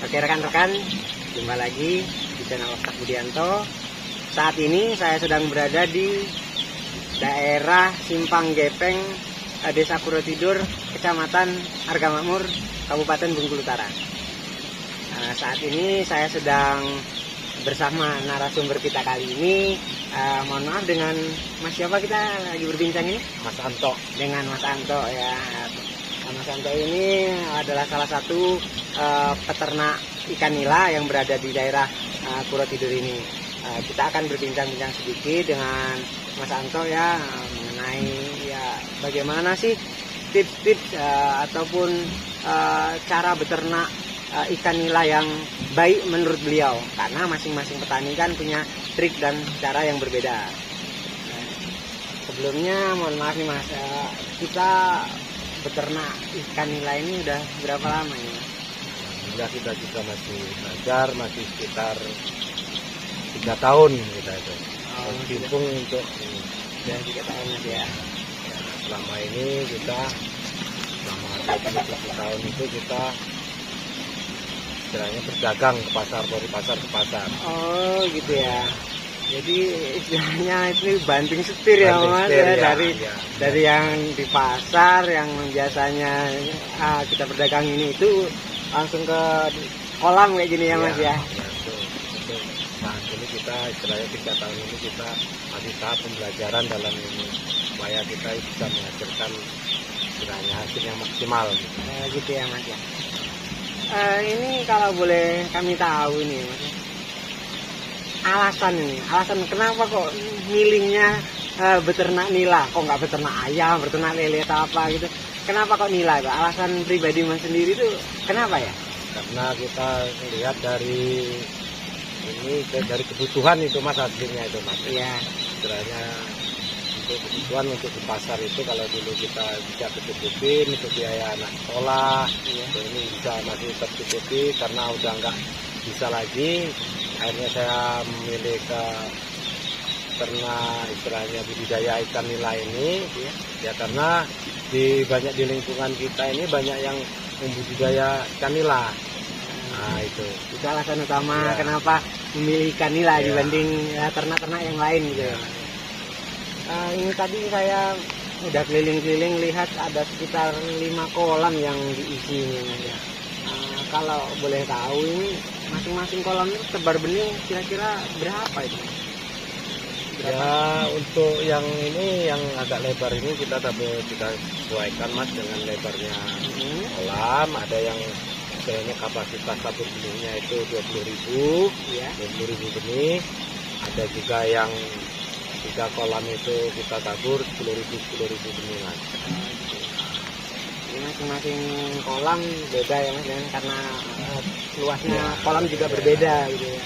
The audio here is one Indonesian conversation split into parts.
Oke rekan-rekan, jumpa lagi di channel Ostak Budianto. Saat ini saya sedang berada di daerah Simpang Gepeng, Desa Purotidur, Kecamatan Hargamakmur, Kabupaten Bengkulu Utara. Saat ini saya sedang bersama narasumber kita kali ini. Mohon maaf, dengan Mas siapa kita lagi berbincang ini? Mas Anto. Dengan Mas Anto ya. Mas Anto ini adalah salah satu peternak ikan nila yang berada di daerah Purotidur ini. Kita akan berbincang-bincang sedikit dengan Mas Anto ya mengenai ya bagaimana sih tips-tips ataupun cara beternak ikan nila yang baik menurut beliau, karena masing-masing petani kan punya trik dan cara yang berbeda. Sebelumnya mohon maaf nih Mas, kita beternak ikan nila ini udah berapa lama ini? Kita juga masih belajar, masih sekitar 3 tahun kita itu. Timpung untuk ya 3 tahun ya. Selama ini kita selama 27 tahun itu kita istilahnya berdagang ke pasar, dari pasar ke pasar. Oh gitu ya. Jadi istilahnya itu banting setir ya Mas ya, dari yang di pasar yang biasanya kita berdagang ini itu langsung ke kolam kayak gini ya Mas ya. Nah ini kita istilahnya 3 tahun ini kita masih tahap pembelajaran dalam ini supaya kita bisa menghasilkan istilahnya hasil yang maksimal. Gitu ya Mas ya. Ini kalau boleh kami tahu ini Mas, alasan kenapa kok milihnya beternak nila, kok nggak beternak ayam, beternak lele atau apa gitu? Kenapa kok nila? Alasan pribadi Mas sendiri itu kenapa ya? Karena kita lihat dari kebutuhan itu Mas, hasilnya itu Mas. Iya. Istilahnya untuk kebutuhan untuk di pasar itu kalau dulu kita bisa cukupin untuk biaya anak sekolah, ini bisa masih tercukupi. Karena udah nggak bisa lagi, akhirnya saya memilih ke ternak istilahnya budidaya ikan nila ini ya karena banyak di lingkungan kita ini banyak yang membudidaya ikan nila. Nah itu alasan utama kenapa memilih ikan nila dibanding ternak-ternak yang lain gitu ya. Ini tadi saya udah keliling-keliling lihat ada sekitar 5 kolam yang diisi ini. Kalau boleh tahu ini masing-masing kolam itu tebar benih kira-kira berapa itu? Ya untuk yang ini yang agak lebar ini kita sesuaikan Mas dengan lebarnya kolam. Ada yang istilahnya kapasitas tabur benihnya itu 20.000 benih. Ada juga yang 3 kolam itu kita tabur 10.000 benih Mas. Masing-masing kolam beda ya Mas, karena luasnya kolam juga berbeda gitu ya.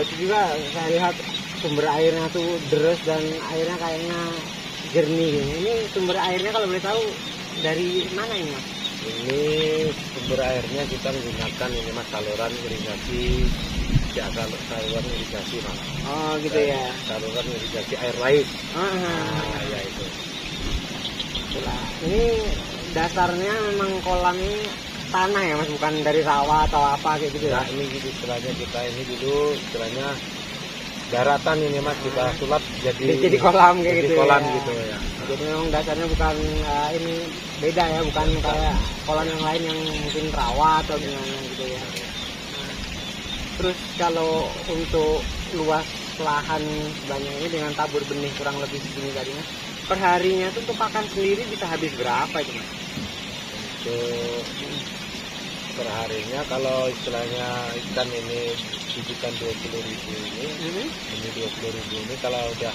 Itu juga saya lihat sumber airnya tuh deres dan airnya kayaknya jernih. Ini sumber airnya kalau boleh tahu dari mana ini Mas? Ini sumber airnya kita menggunakan ini Mas saluran irigasi. Ya saluran irigasi Mas. Oh gitu ya. Saluran irigasi air laut. Ya itu. Itulah. Ini dasarnya memang kolam ini tanah ya Mas, bukan dari sawah atau apa kayak gitu ya. Nah ini gitu istilahnya kita ini dulu istilahnya daratan ini Mas, kita sulap jadi kolam kayak gitu. Kolam ya. gitu ya. Jadi memang dasarnya bukan ini beda ya, bukan kayak kolam yang lain yang mungkin rawa atau gimana gitu ya. Terus kalau untuk luas lahan sebanyak ini dengan tabur benih kurang lebih segini tadi Mas, perharinya tuh pakan sendiri bisa habis berapa itu Mas? Untuk perharinya kalau istilahnya ikan ini bijikan 20.000 ini 20.000 ini kalau udah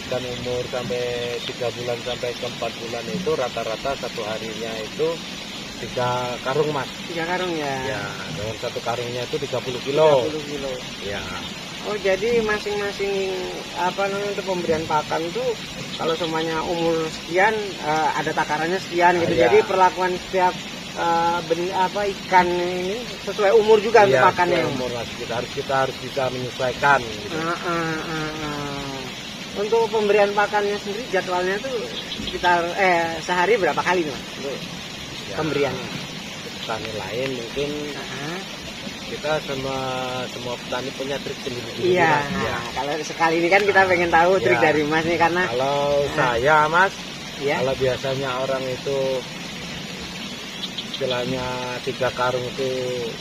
ikan umur sampai 3 bulan sampai ke 4 bulan itu rata-rata satu harinya itu 3 karung Mas. 3 karung ya? Ya, dengan satu karungnya itu 30 kilo. 30 kilo. Ya. Oh jadi masing-masing untuk pemberian pakan itu kalau semuanya umur sekian ada takarannya sekian gitu. Jadi perlakuan setiap ikan ini sesuai umur juga untuk pakannya. Umur Mas. Kita harus bisa menyesuaikan. Gitu. Untuk pemberian pakannya sendiri jadwalnya tuh sekitar sehari berapa kali Mas? Pemberiannya. Petani lain mungkin kita semua petani punya trik sendiri. Iya. Mas. Ya. Kalau sekali ini kan kita pengen tahu trik Ya. dari Mas nih, karena Kalau saya Mas, ya. kalau biasanya orang itu istilahnya 3 karung itu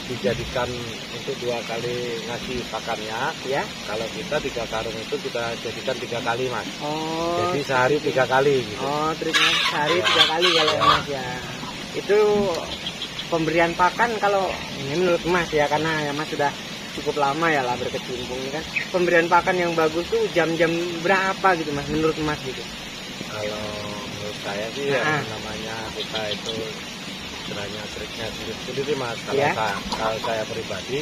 dijadikan untuk 2 kali ngasih pakannya. Ya. Kalau kita 3 karung itu kita jadikan 3 kali Mas. Oh. Jadi sehari 3 kali gitu. Oh, triknya sehari Ya. 3 kali kalau Ya. Mas ya. Itu pemberian pakan kalau ini menurut Mas ya, karena ya Mas sudah cukup lama ya lah berkecimpung kan. Pemberian pakan yang bagus tuh jam-jam berapa gitu Mas menurut Mas gitu? Kalau menurut saya sih ya Ah. namanya kita itu istilahnya triknya sendiri Mas. Kalau, Ya. kalau saya pribadi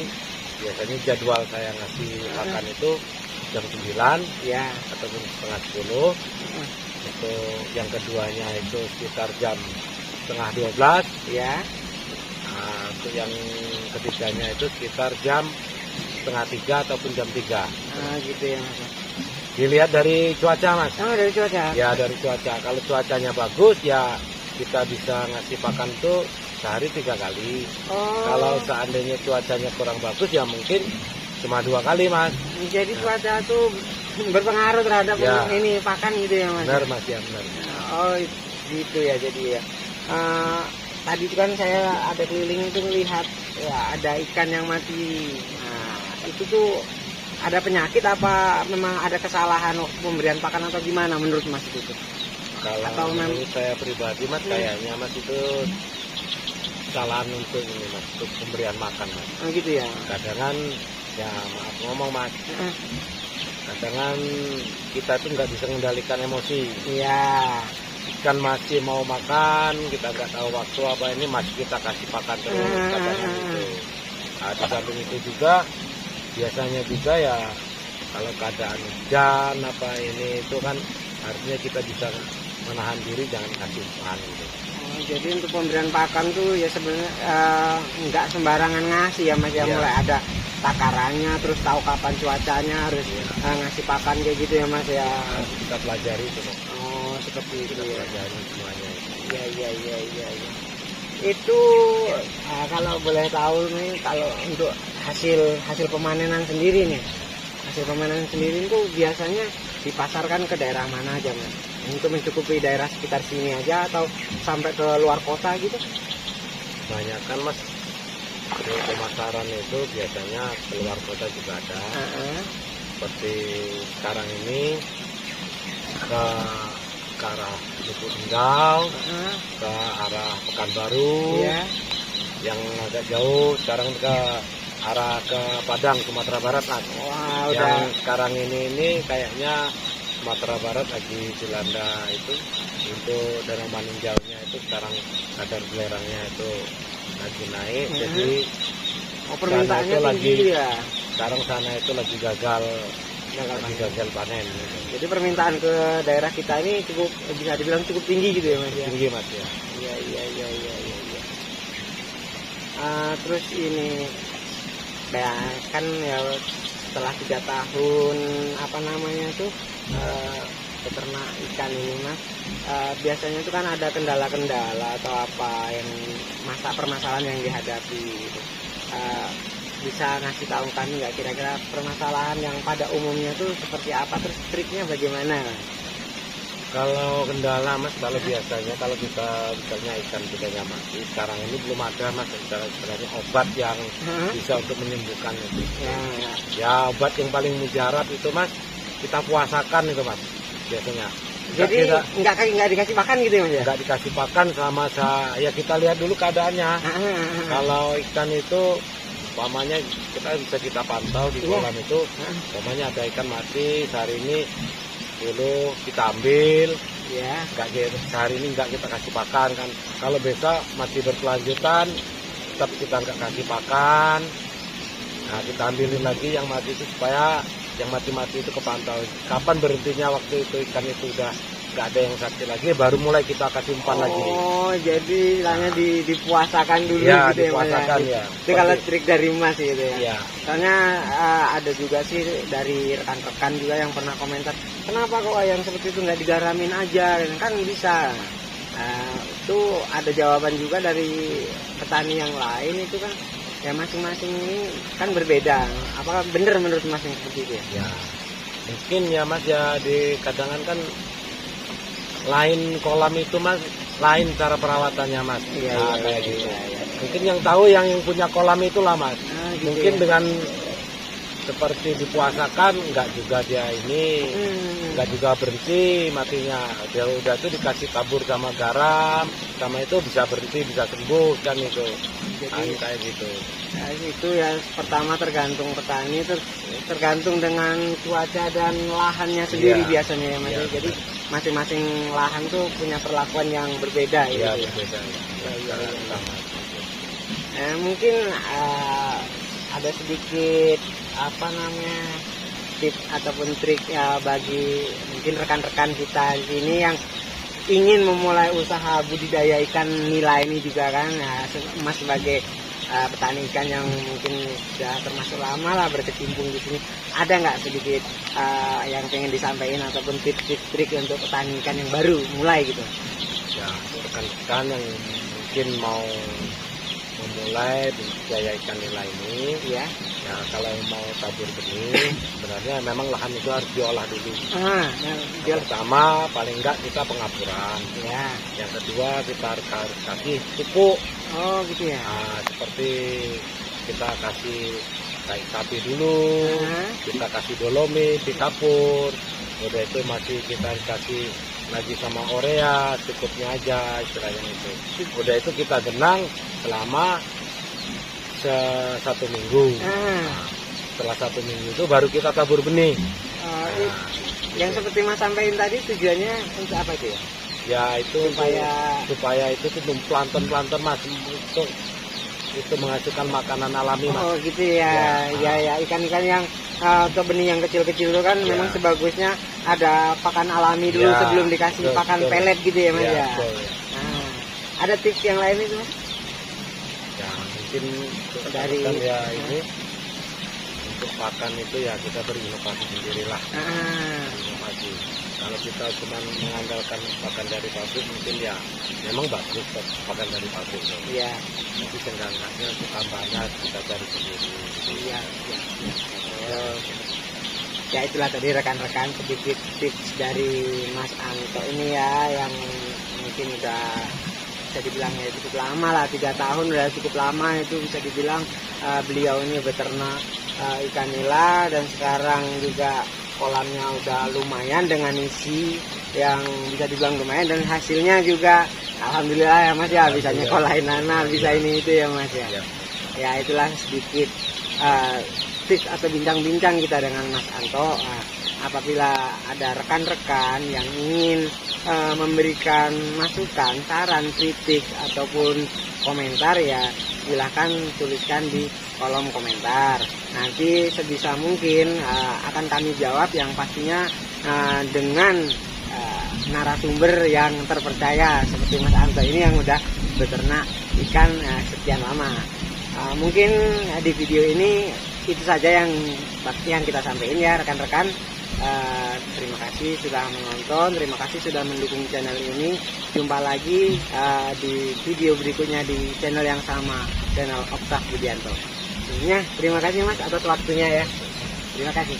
biasanya jadwal saya ngasih pakan itu jam 9 Ya. ataupun setengah 10. Itu yang keduanya itu sekitar jam setengah 12. Ya. Nah, untuk yang ketiganya itu sekitar jam setengah 3 ataupun jam 3. Ah, gitu ya Mas. Dilihat dari cuaca Mas. Oh, dari cuaca. Ya dari cuaca. Kalau cuacanya bagus ya kita bisa ngasih pakan tuh sehari 3 kali. Oh. Kalau seandainya cuacanya kurang bagus ya mungkin cuma 2 kali Mas. Jadi cuaca tuh berpengaruh terhadap Ya. ini pakan gitu ya Mas. Benar Mas ya benar. Oh, gitu ya jadi ya. Tadi itu kan saya ada keliling itu melihat ya ada ikan yang mati. Nah, itu tuh ada penyakit apa memang ada kesalahan pemberian pakan atau gimana menurut Mas itu? Kalau Atau menurut saya pribadi Mas Hmm. kayaknya Mas itu kesalahan untuk ini Mas, untuk pemberian makan Mas. Oh, gitu ya. Kadang kan ya maaf ngomong Mas, Heeh. kadang kan kita tuh nggak bisa mengendalikan emosi. Iya. Ikan masih mau makan, kita nggak tahu waktu apa ini masih kita kasih pakan terus kadang itu. Nah, di samping itu juga biasanya juga ya kalau keadaan hujan apa ini itu kan artinya kita bisa menahan diri jangan kasih makan gitu. Oh, jadi untuk pemberian pakan tuh ya sebenarnya nggak sembarangan ngasih ya Mas ya, Iya. mulai ada takarannya, terus tahu kapan cuacanya harus ngasih pakan kayak gitu ya Mas ya. Harus kita pelajari itu Mas. Oh, seperti itu Kita ya. pelajari semuanya. Iya, iya, iya, iya, iya. Itu kalau boleh tahu nih, kalau untuk hasil pemanenan sendiri nih, hasil pemanenan sendiri itu biasanya dipasarkan ke daerah mana aja Mas? Untuk mencukupi daerah sekitar sini aja atau sampai ke luar kota gitu? Banyak kan Mas, di pemasaran itu biasanya keluar kota juga ada. Heeh. Seperti sekarang ini ke arah Lubuk Linggau, Heeh. ke arah Pekanbaru, Iya. yang agak jauh sekarang ke arah ke Padang Sumatera Barat Mas. Wah, Yang udah. sekarang ini kayaknya Sumatera Barat lagi dilanda itu untuk danau maninjaunya itu sekarang kadar belerangnya itu lagi naik. Mhm. Jadi Oh, permintaannya Sana itu tinggi lagi- ya. sekarang sana itu lagi gagal panen. Jadi permintaan ke daerah kita ini cukup bisa dibilang cukup tinggi gitu ya Mas ya. Tinggi Mas ya. Iya, iya, iya, iya, iya, iya. Terus ini ya kan ya setelah 3 tahun apa namanya tuh peternak ikan ini Mas, biasanya itu kan ada kendala-kendala atau apa yang permasalahan yang dihadapi gitu. Bisa ngasih tahu kami nggak kira-kira permasalahan yang pada umumnya tuh seperti apa, terus triknya bagaimana? Kalau kendala Mas, kalau biasanya kalau kita misalnya ikan kita mati, sekarang ini belum ada Mas istilahnya obat yang Hah? bisa untuk menyembuhkan itu. Ya, Ya obat yang paling mujarab itu Mas, kita puasakan itu Mas biasanya. jadi Kita nggak dikasih makan gitu ya Mas ya? nggak dikasih pakan sama ya kita lihat dulu keadaannya. Kalau ikan itu umpamanya kita pantau di Iya. kolam itu, umpamanya ada ikan mati sehari ini dulu kita ambil, Ya. sehari ini nggak kita kasih pakan kan. Kalau besok masih berkelanjutan tetap kita nggak kasih pakan, nah kita ambilin lagi yang mati itu supaya yang mati-mati itu kepantau kapan berhentinya waktu itu ikan itu udah nggak ada yang sakit lagi baru mulai kita kasih umpan lagi. Oh, jadi istilahnya dipuasakan dulu Ya gitu ya Mas dipuasakan ya. ya. Itu kalau trik dari Mas gitu ya. Ya. Soalnya ada juga sih dari rekan-rekan juga yang pernah komentar, kenapa kok ayam seperti itu nggak digaramin aja, kan bisa. Itu ada jawaban juga dari petani yang lain itu kan, Ya masing-masing ini kan berbeda. Apakah benar menurut Mas yang seperti itu ya? Ya mungkin ya Mas ya, di kadangan kan lain kolam itu Mas, lain cara perawatannya Mas. Iya, Nah, iya, kayak iya, gitu. iya. Mungkin yang tahu yang punya kolam itulah Mas. Gitu Mungkin ya. dengan seperti dipuasakan nggak juga dia ini, nggak juga berhenti matinya. Dia udah tuh dikasih tabur sama garam, sama itu bisa berhenti, bisa sembuh kan itu. Jadi Kayak gitu. nah, itu ya pertama tergantung petani, tergantung dengan cuaca dan lahannya sendiri Iya. biasanya ya Mas. Iya, Jadi masing-masing lahan tuh punya perlakuan yang berbeda Iya, gitu ya. berbeda. Iya, iya, iya. Sama. Mungkin ada sedikit apa namanya tips ataupun trik ya bagi mungkin rekan-rekan kita di sini yang ingin memulai usaha budidaya ikan nila ini juga kan. Nah, Mas sebagai petani ikan yang mungkin sudah termasuk lama lah berkecimpung di sini, ada nggak sedikit yang pengen disampaikan ataupun tips-tips trik untuk petani ikan yang baru mulai gitu? Ya, rekan-rekan yang mungkin mau memulai budidaya ikan nila ini, Ya. ya kalau mau tabur benih, sebenarnya memang lahan itu harus diolah dulu. Nah, Yang pertama, paling enggak kita pengapuran. ya. Yang kedua, kita harus kasih pupuk. Oh gitu ya. Nah, seperti kita kasih kayu sapi dulu, kita kasih dolomit di kapur. Udah itu masih kita kasih lagi sama urea, cukupnya aja istilahnya itu. Udah itu kita genang selama 1 minggu. Nah, setelah 1 minggu itu baru kita tabur benih. Yang seperti Mas sampaikan tadi tujuannya untuk apa itu ya? Ya itu supaya itu tuh plankton Mas, untuk itu menghasilkan makanan alami Mas. Oh gitu ya. Ya ikan-ikan yang ke benih yang kecil-kecil itu kan memang sebagusnya ada pakan alami dulu sebelum dikasih pakan pelet gitu ya Mas ya. Betul, ya. Nah, ada tips yang lain itu Mas? Ya mungkin Dari- ya ini untuk pakan itu ya kita berinovasi sendirilah. Inovasi. Kalau kita cuma mengandalkan pakan dari pabrik mungkin ya memang bagus pakan dari pabrik. Iya. Tapi seenggaknya untuk tambahannya kita cari sendiri. Iya. Ya itulah tadi rekan-rekan sedikit tips dari Mas Anto ini ya, yang mungkin udah bisa dibilang ya cukup lama lah, 3 tahun udah cukup lama itu bisa dibilang beliau ini beternak ikan nila, dan sekarang juga kolamnya udah lumayan dengan isi yang bisa dibilang lumayan, dan hasilnya juga alhamdulillah ya Mas ya, bisa nyekolahin anak, bisa ini itu ya Mas ya. Ya itulah sedikit tips atau bincang-bincang kita dengan Mas Anto. Apabila ada rekan-rekan yang ingin memberikan masukan, saran, kritik ataupun komentar, ya silahkan tuliskan di kolom komentar. Nanti sebisa mungkin akan kami jawab, yang pastinya dengan narasumber yang terpercaya seperti Mas Anto ini yang udah beternak ikan sekian lama. Mungkin di video ini itu saja yang kita sampaikan ya rekan-rekan. Terima kasih sudah menonton, terima kasih sudah mendukung channel ini. Jumpa lagi di video berikutnya di channel yang sama, channel Oktaf Budianto. Terima kasih Mas atas waktunya ya. Terima kasih.